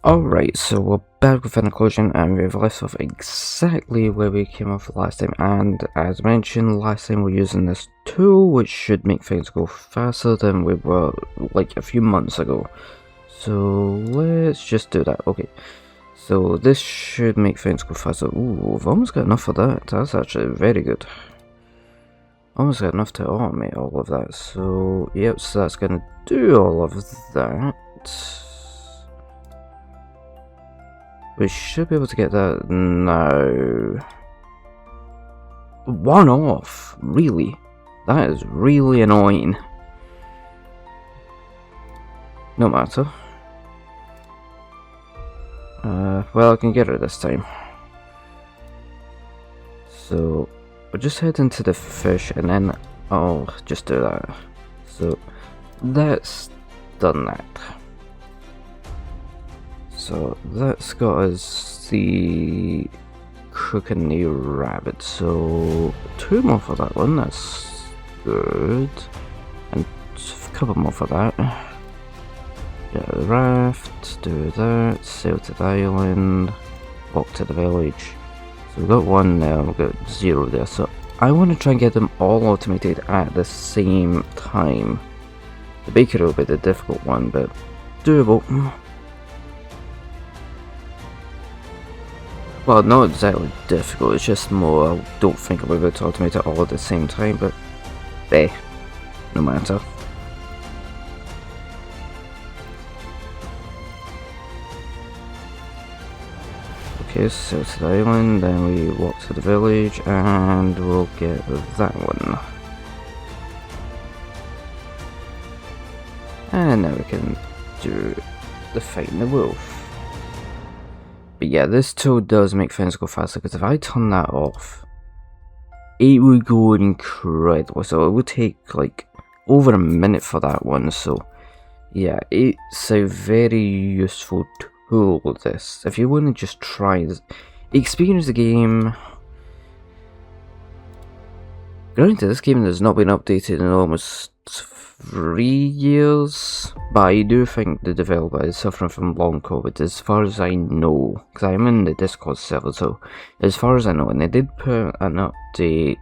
Alright, so we're back with Increlution and we've left off exactly where we came off last time, and as mentioned last time we're using this tool which should make things go faster than we were like a few months ago. So let's just do that. Okay, so this should make things go faster. Ooh, we've almost got enough of that. That's actually very good. Almost got enough to automate all of that. So yep, so that's gonna do all of that. We should be able to get that now. One off? Really? That is really annoying. No matter. Well, I can get her this time. So, we'll just head into the fish and then I'll just do that. So, that's done that. So that's got us the crook and the rabbit, so 2 more for that one, that's good, and a couple more for that. Get the raft, do that, sail to the island, walk to the village. So we've got 1 there, we've got 0 there, so I want to try and get them all automated at the same time. The bakery will be the difficult one, but doable. Well, not exactly difficult, it's just more, I don't think I'll be able to automate it all at the same time, but no matter. Okay, so to the island, then we walk to the village, and we'll get that one. And now we can do the fighting the wolf. But yeah, this tool does make things go faster, because if I turn that off, it would go incredible. So it would take like over a minute for that one. So yeah, it's a very useful tool, this. If you want to just try this, experience the game. Granted, this game has not been updated in almost 3 years, but I do think the developer is suffering from long COVID, as far as I know, because I'm in the Discord server, so as far as I know, and they did put an update,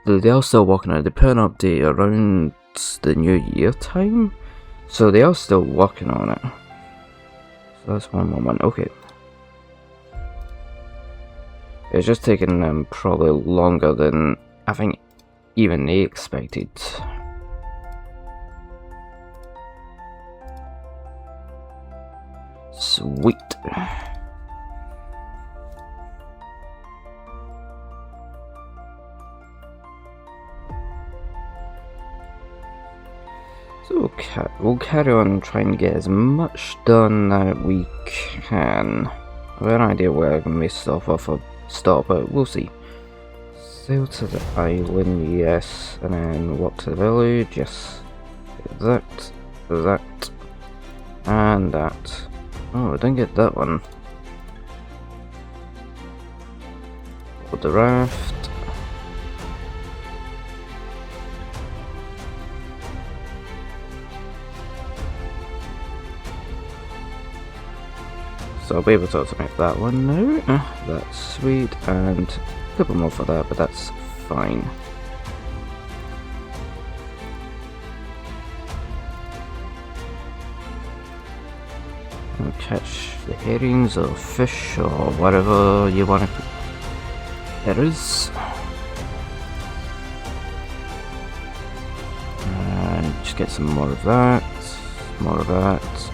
they are still working on it, they put an update around the New Year time, so they are still working on it. So that's 1 moment, okay. It's just taking them probably longer than I think even they expected. Sweet. So we'll carry on trying to get as much done that we can. I have no idea where I'm going to stop off or stop, but we'll see. Sail to the island, yes, and then walk to the village, yes. That, and that. Oh, I didn't get that one. With the raft. So I'll be able to automate that one now. That's sweet, and a couple more for that, but that's fine. And catch the herrings or fish or whatever you want to. There is. And just get some more of that,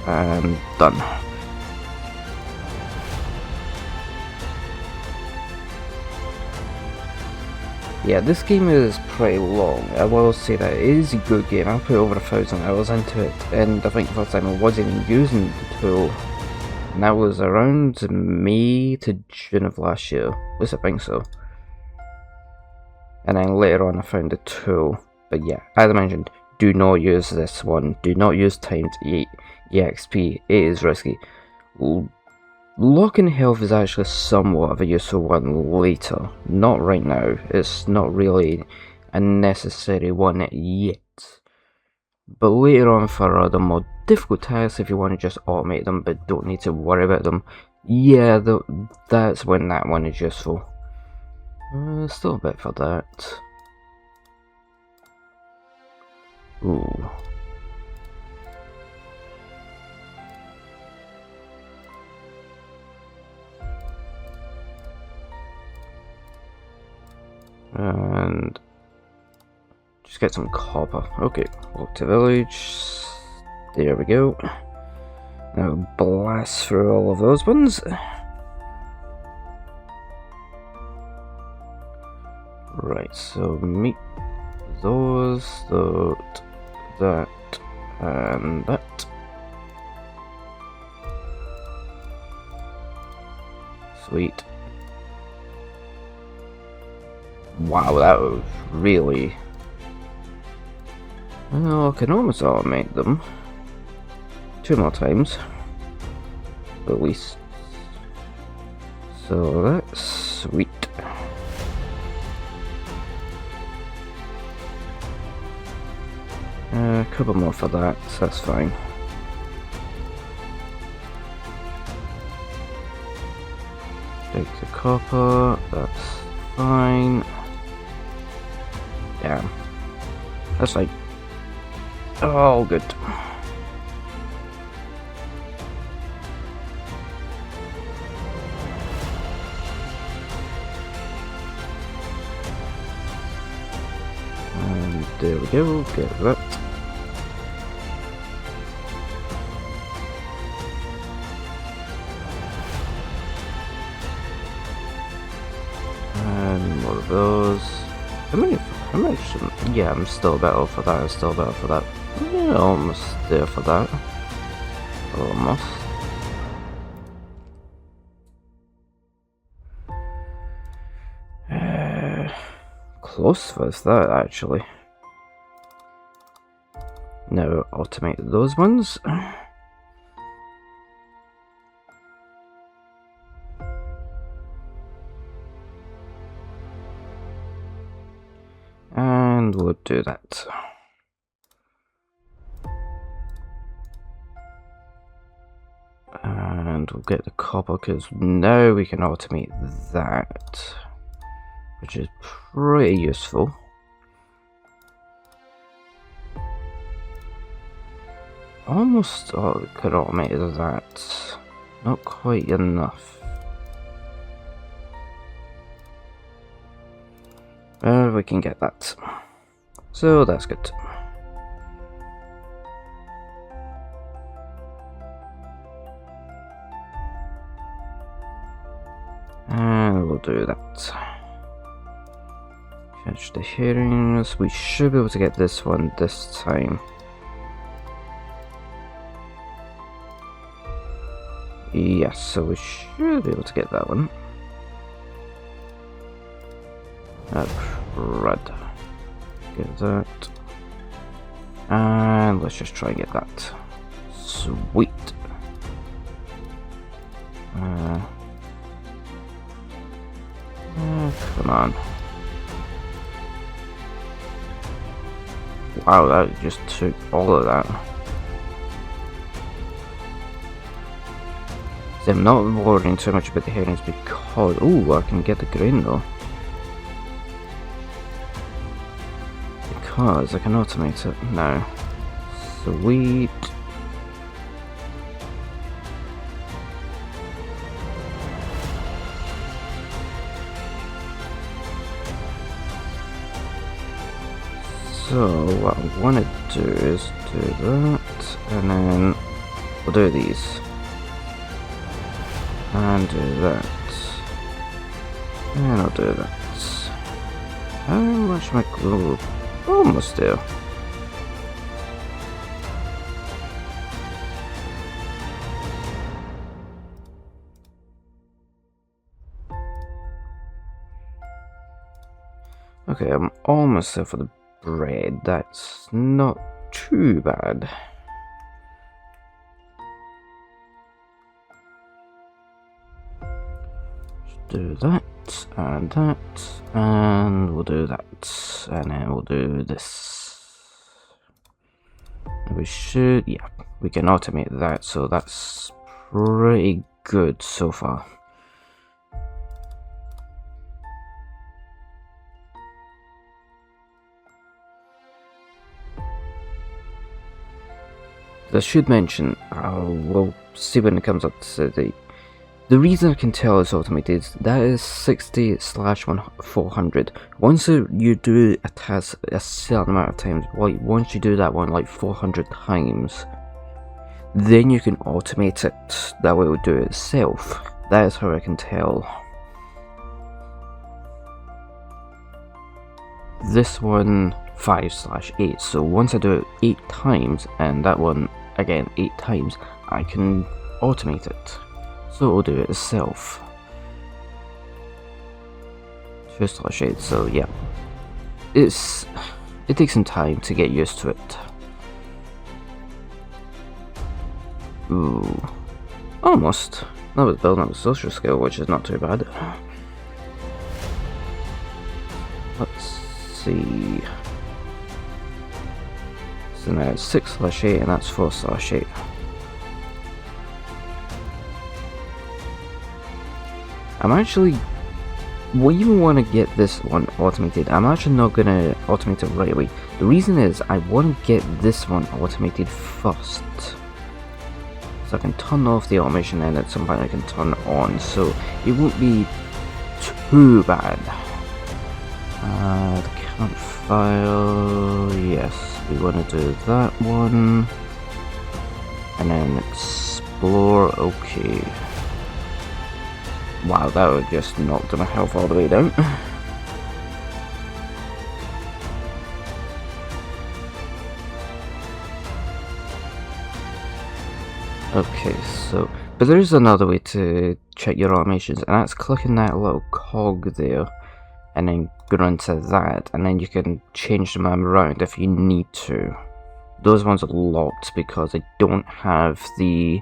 and done. Yeah, this game is pretty long, I will say that. It is a good game. I put over 1,000 hours into it, and I think the first time I wasn't even using the tool, and that was around May to June of last year, at least I think so. And then later on I found the tool, but yeah, as I mentioned, do not use this one, do not use timed EXP, it is risky. Locking health is actually somewhat of a useful one later, not right now. It's not really a necessary one yet. But later on for other more difficult tasks, if you want to just automate them but don't need to worry about them, yeah, that's when that one is useful. Still a bit for that. Ooh. And just get some copper. Okay, walk to village. There we go. Now blast through all of those ones. Right, so meet those, that, and that. Sweet. Wow, that was really... Well, I can almost automate them. 2 more times. At least. So that's sweet. A couple more for that, so that's fine. Take the copper, that's fine. Damn. That's like... Oh, good. And there we go, get that. And more of those. How much? Yeah, I'm still better for that. I'm still better for that. Yeah, almost there for that. Almost. Close was that actually. Now automate those ones. And we'll do that. And we'll get the copper because now we can automate that, which is pretty useful. Almost could automate that. Not quite enough. We can get that. So that's good. And we'll do that. Catch the herrings. We should be able to get this one this time. Yes, so we should be able to get that one. Crud. Get that. And let's just try and get that. Sweet. Come on. Wow, that just took all of that. So I'm not worrying too much about the herrings because... Ooh, I can get the grain though. Because I can automate it now. Sweet. So what I want to do is do that, and then we'll do these, and do that, and I'll do that. How much my glue? Almost there. Okay, I'm almost there for the bread. That's not too bad. Just do that, and we'll do that, and then we'll do this. We should, yeah, we can automate that, so that's pretty good so far. I should mention, we'll see when it comes up to the reason I can tell it's automated is that is 60/400. Once you do a task a certain amount of times, like once you do that one like 400 times, then you can automate it. That way it will do it itself. That is how I can tell. This one 5/8, so once I do it 8 times, and that one again 8 times, I can automate it. So it will do it itself. 2/8, so yeah. It takes some time to get used to it. Ooh. Almost. That was building up a social skill, which is not too bad. Let's see. So now it's 6/8 and that's 4/8. I'm actually, we even want to get this one automated. I'm actually not going to automate it right away. The reason is I want to get this one automated first. So I can turn off the automation and at some point I can turn it on. So it won't be too bad. The campfire, yes, we want to do that one. And then explore, okay. Wow, that would just knock my health all the way down. Okay, so, but there is another way to check your automations, and that's clicking that little cog there, and then go into that, and then you can change them around if you need to. Those ones are locked because I don't have the...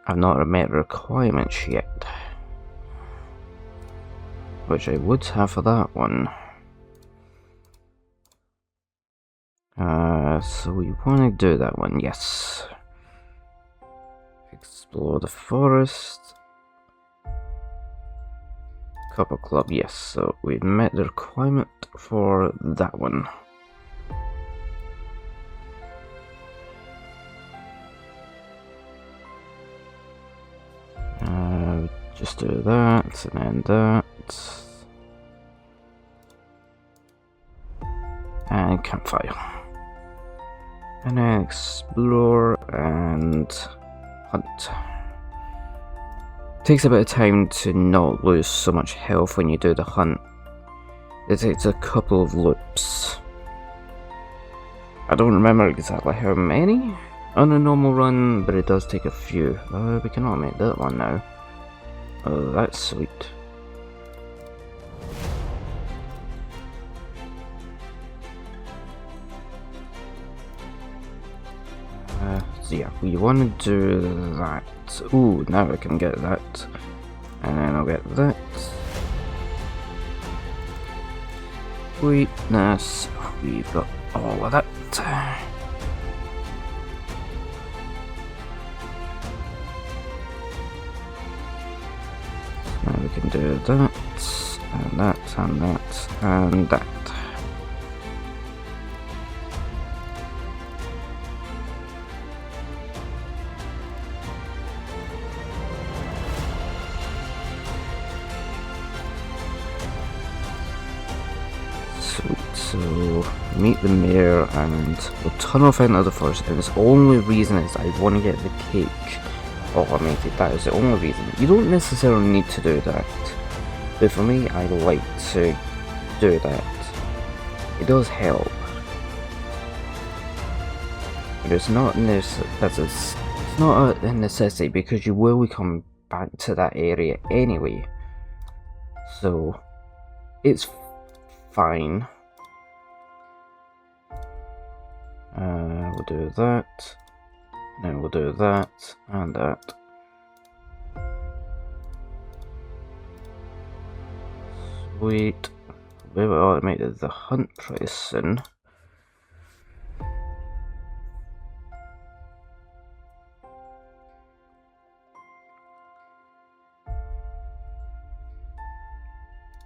I've not met the requirements yet, which I would have for that one. So we want to do that one, yes. Explore the forest. Copper Club, yes, so we've met the requirement for that one. Just do that, and then that. And campfire. And then explore and hunt. Takes a bit of time to not lose so much health when you do the hunt. It takes a couple of loops. I don't remember exactly how many on a normal run, but it does take a few. We can automate that one now. Oh, that's sweet. So yeah, we want to do that. Ooh, now I can get that. And then I'll get that. Sweetness. We've got all of that. Now we can do that, and that, and that, and that. Sweet, so meet the mayor and we'll turn off into the forest, and its only reason is I want to get the cake automated. That is the only reason. You don't necessarily need to do that, but for me I like to do that. It does help, but it's not it's not a necessity because you will come back to that area anyway, so it's fine. We'll do that. Then we'll do that and that. Sweet. We will automate the hunt pretty soon.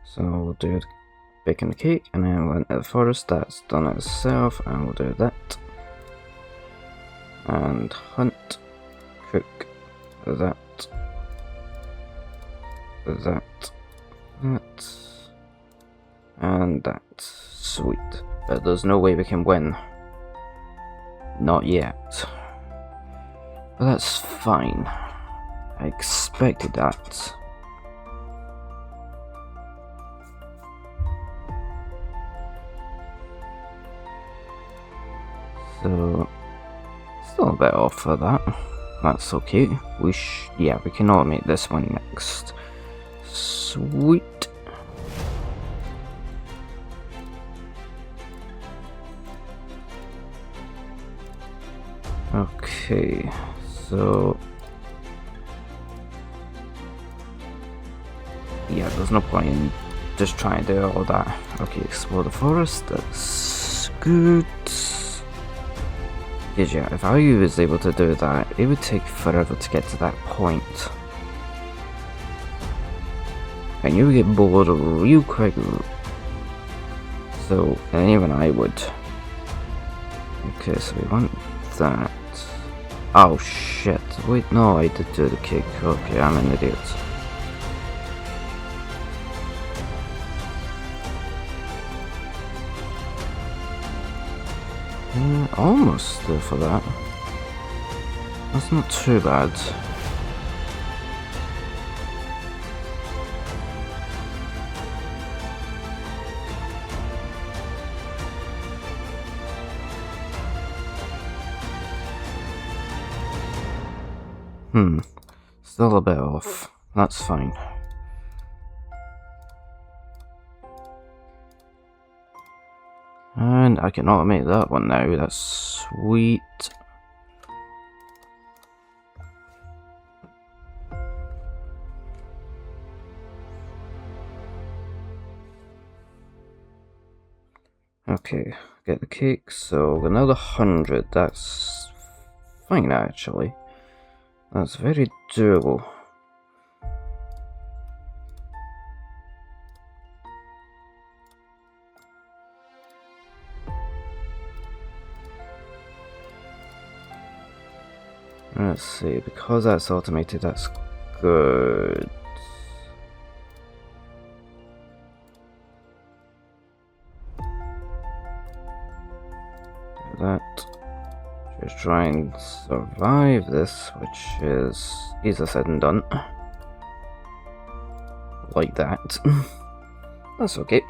So we'll do baking the cake, and then we'll enter the forest. That's done itself, and we'll do that. And hunt, cook, that, and that. Sweet. But there's no way we can win. Not yet. But that's fine. I expected that. So, still a bit off for that. That's okay. We can automate this one next. Sweet. Okay, so yeah, there's no point in just trying to do all that. Okay, explore the forest, that's good. Because yeah, if I was able to do that, it would take forever to get to that point. And you would get bored real quick. So, and even I would. Okay, so we want that. Oh shit, wait, no, I did do the cake. Okay, I'm an idiot. Almost there for that. That's not too bad. Still a bit off. That's fine. And I can automate that one now. That's sweet. Okay, get the cake. So another 100. That's fine actually. That's very doable. Let's see, because that's automated, that's good. That. Just try and survive this, which is easier said than done. Like that. That's okay.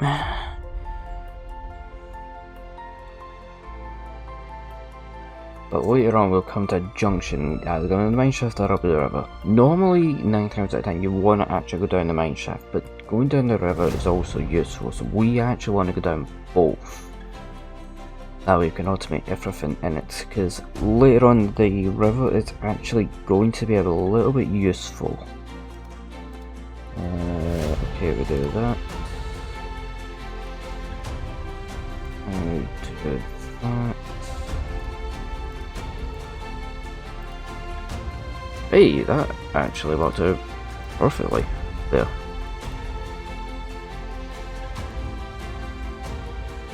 But later on we'll come to a junction, either going down the mineshaft or up the river. Normally, 9 times out of 10 you want to actually go down the mineshaft, but going down the river is also useful, so we actually want to go down both. That way you can automate everything in it, because later on the river is actually going to be a little bit useful. Okay, we do that. And do that. Hey, that actually worked out perfectly there.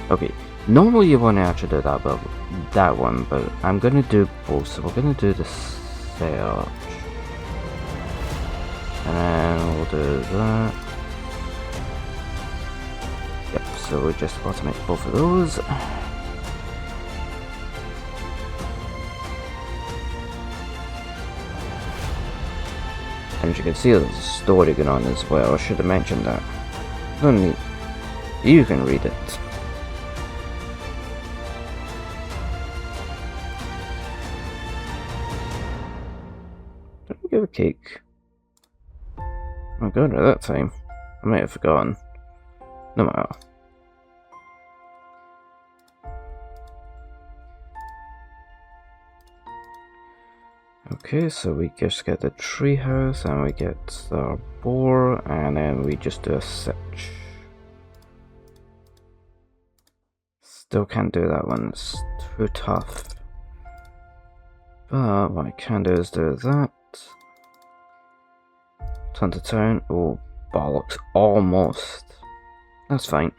Okay, normally you want to actually do that one, but I'm gonna do both. So we're gonna do the search, and then we'll do that. Yep. So we just automate both of those. And as you can see, there's a story going on as well. I should have mentioned that. Don't need. You can read it. Did I give a cake? Oh god, at that time. I might have forgotten. No matter. Okay, so we just get the treehouse and we get our boar, and then we just do a search. Still can't do that one, it's too tough. But what I can do is do that. Turn to town. Oh, bollocks. Almost. That's fine.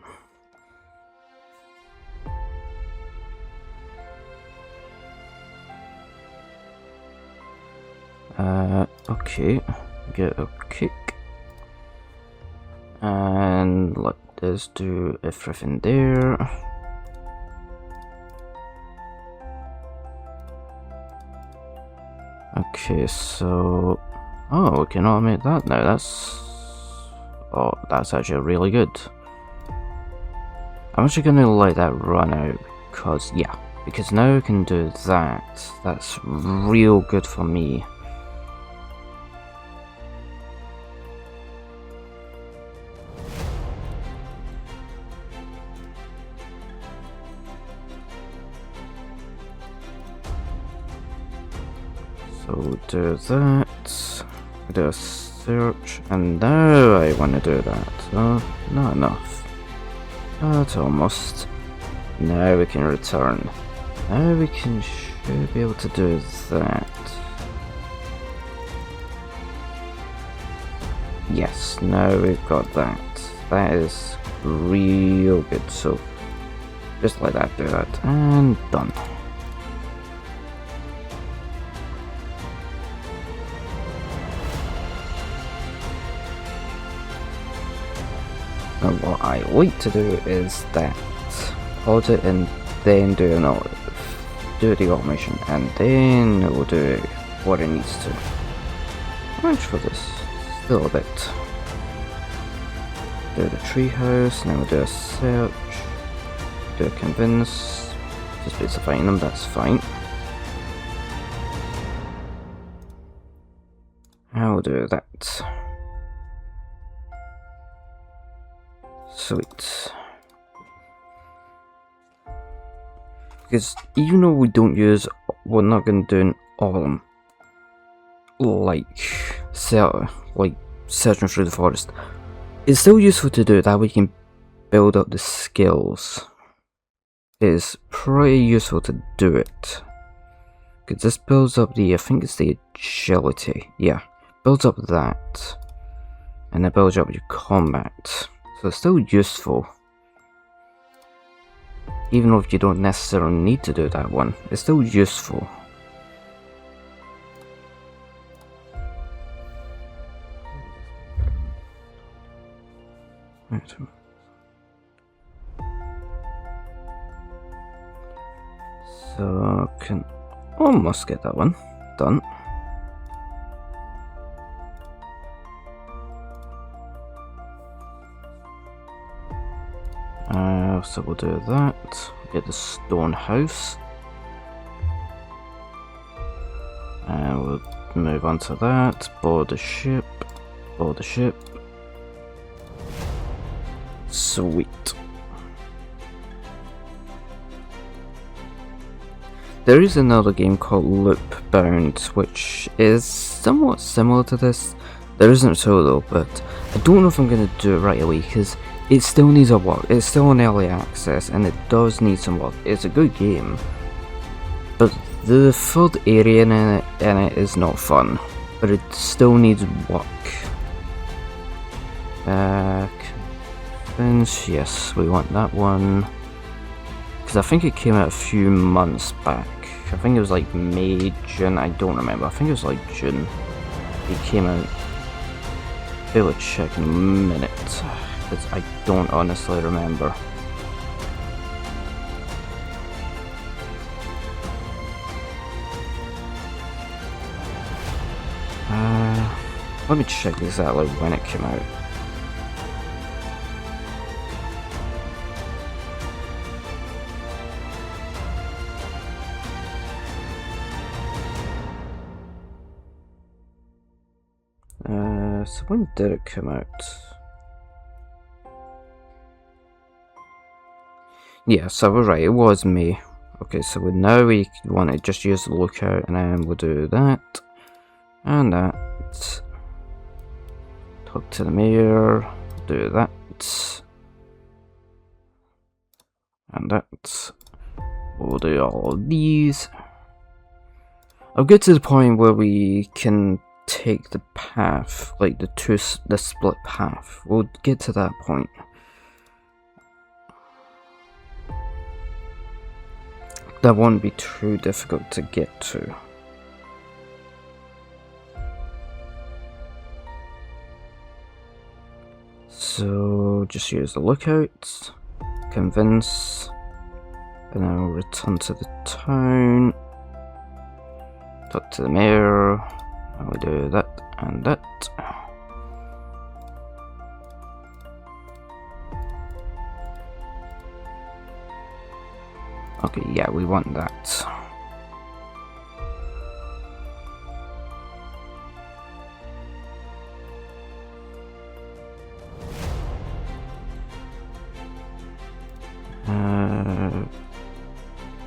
Okay, get a kick. And let us do everything there. Okay, so... Oh, we can automate that now, that's... Oh, that's actually really good. I'm actually gonna let that run out, because, yeah. Because now we can do that. That's real good for me. So we'll do that, do a search, and now I want to do that. Oh, not enough. That's almost. Now we can return. Now we should be able to do that. Yes, now we've got that. That is real good, so just let that do that, and done. Now what I like to do is that, hold it and then do the automation, and then it will do what it needs to. How much for this? Still a bit. Do the treehouse, now we'll do a search, do a convince, just specifying them, that's fine. I will do that. Sweet. Because even though we're not going to do all of them, like searching through the forest, it's still useful to do that. We can build up the skills. It's pretty useful to do it. Because this builds up I think it's the agility. Yeah, builds up that. And it builds up your combat. So it's still useful. Even if you don't necessarily need to do that one, it's still useful. Right. So I can almost get that one done. So we'll do that, get the stone house, and we'll move on to that, board the ship, sweet. There is another game called Loopbound, which is somewhat similar to this. There isn't so though, but I don't know if I'm going to do it right away, because it still needs a work. It's still in early access, and it does need some work. It's a good game, but the third area in it is not fun. But it still needs work. Convince, yes, we want that one. Because I think it came out a few months back. I think it was like May, June, I don't remember. I think it was like June. It came out. I will check in a minute, because I don't honestly remember. Let me check exactly when it came out. So when did it come out? Yeah, so we're right, it was May. Okay, so now we want to just use the lookout, and then we'll do that, and that. Talk to the mayor, do that, and that. We'll do all of these. I'll get to the point where we can take the path, like the split path. We'll get to that point. that won't be too difficult to get to. So just use the lookout, convince, and then we'll return to the town, talk to the mayor, and we do that and that. Okay, yeah, we want that.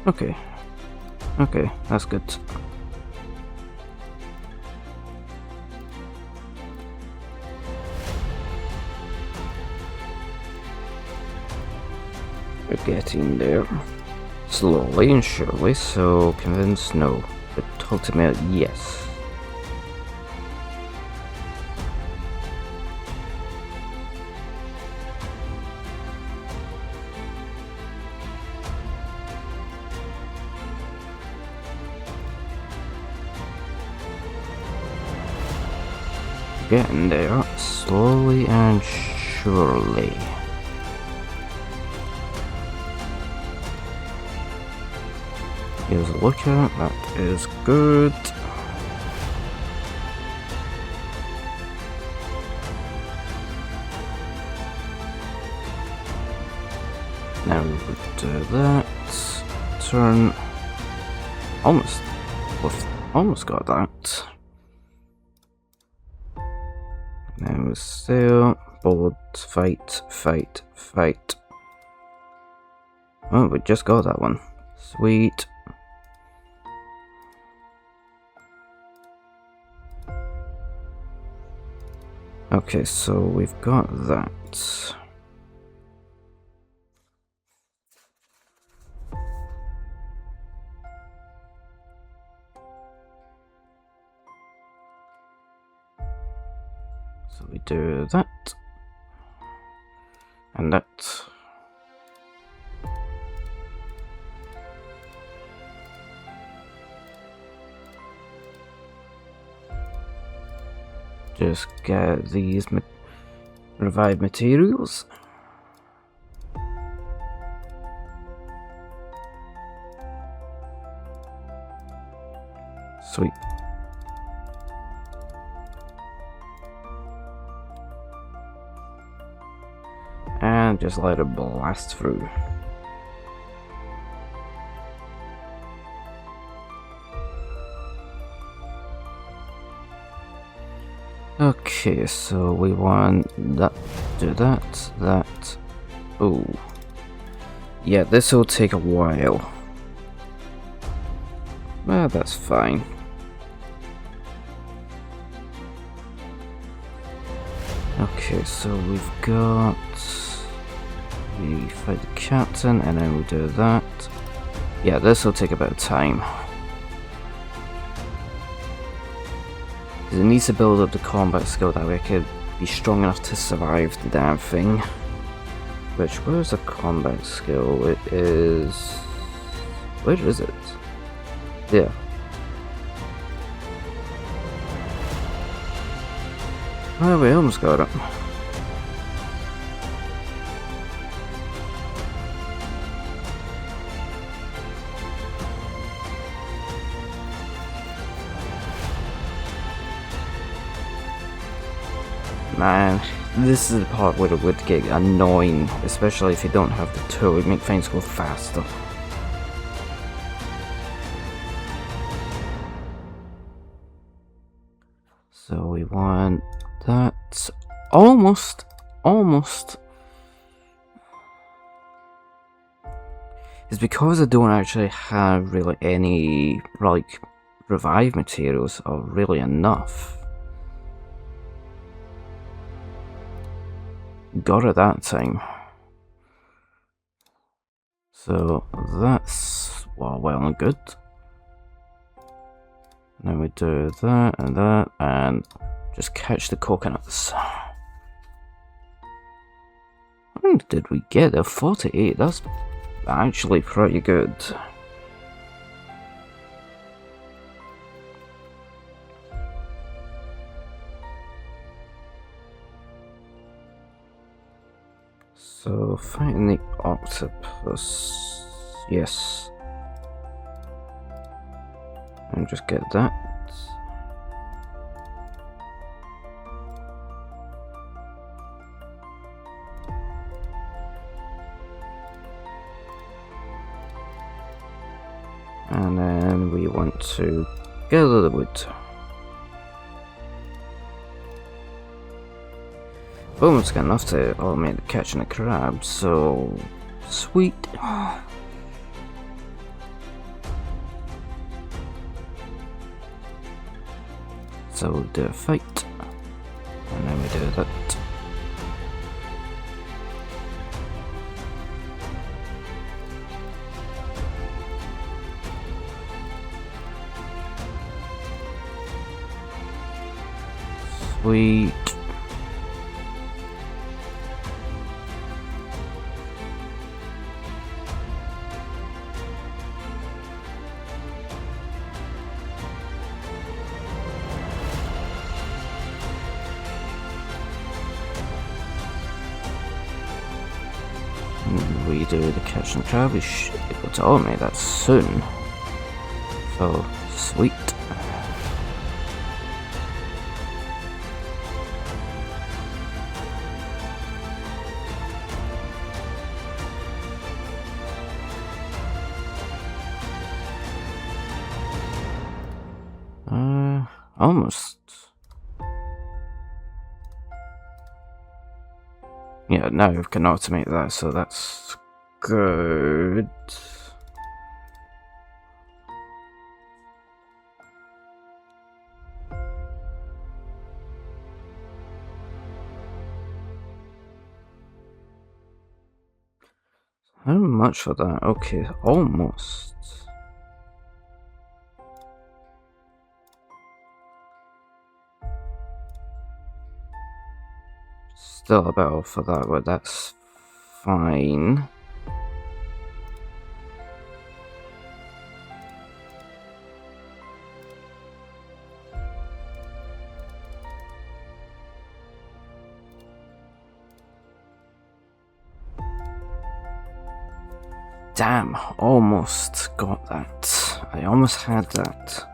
Okay. Okay, that's good. We're getting there. Slowly and surely, so convince no. But talk to me, yes. Getting there, slowly and surely. Here's a lookout, that is good. Now we would do that. Turn. Almost got that. Now we're still board, fight. Oh, we just got that one. Sweet. Okay, so we've got that. So we do that. And that. Just get these revived materials. Sweet. And just let it blast through. Okay, so we want that, do that. Oh. Yeah, this will take a while. Well, that's fine. Okay, so we've got... We fight the captain, and then we do that. Yeah, this will take a bit of time. It needs to build up the combat skill that we could be strong enough to survive the damn thing. Which, where's the combat skill? It is... Where is it? Yeah. Well, we almost got it. Man, this is the part where it would get annoying, especially if you don't have the tool. It makes things go faster. So we want that. Almost. It's because I don't actually have really any, like, revive materials, or really enough. Got it that time. So that's well and good. Now we do that, and just catch the coconuts. How many did we get? 48. That's actually pretty good. So, fighting the octopus. Yes. And just get that. And then we want to gather the wood. Almost got enough to automate the catching a crab, so sweet. So we'll do a fight, and then we do that. Sweet. We do the catch and crab. We should be able to automate that soon. So sweet. Almost. Yeah, now we can automate that, so that's good. How much for that? Okay, almost. Still a bit off for that, but that's fine. Damn, almost got that. I almost had that.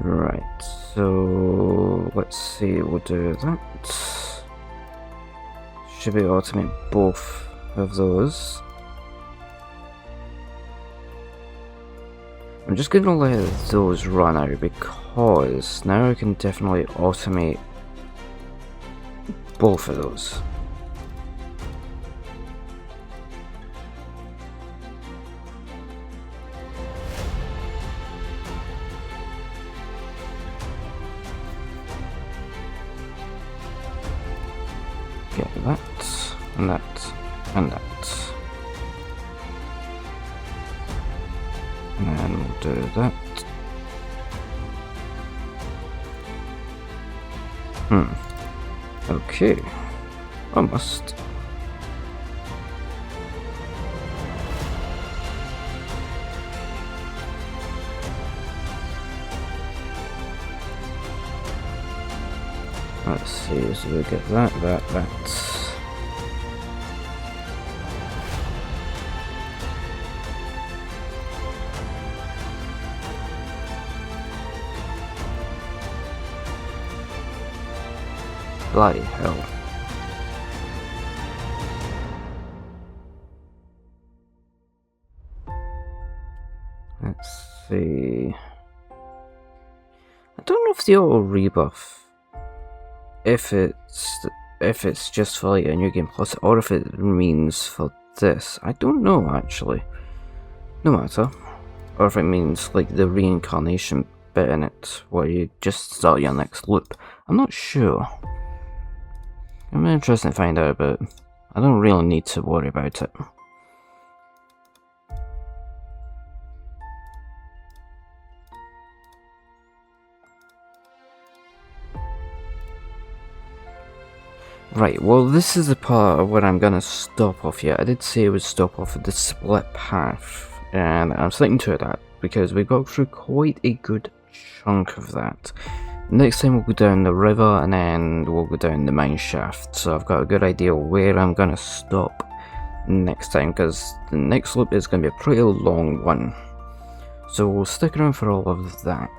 Right, so let's see, we'll do that. Should be able to automate both of those. I'm just gonna let those run out because now I can definitely automate both of those. Get that, and that, and that. And then we'll do that. Okay. Almost. Let's see, so we get that. Bloody hell. Let's see. I don't know if the auto rebuff, if it's just for like a new game plus, or if it means for this. I don't know actually. No matter. Or if it means like the reincarnation bit in it, where you just start your next loop. I'm not sure. I'm interested to find out, but I don't really need to worry about it. Right, well this is the part where I'm gonna stop off here. I did say I would stop off at the split path, and I'm sticking to that because we got through quite a good chunk of that. Next time we'll go down the river and then we'll go down the mine shaft. So I've got a good idea where I'm going to stop next time, because the next loop is going to be a pretty long one. So we'll stick around for all of that.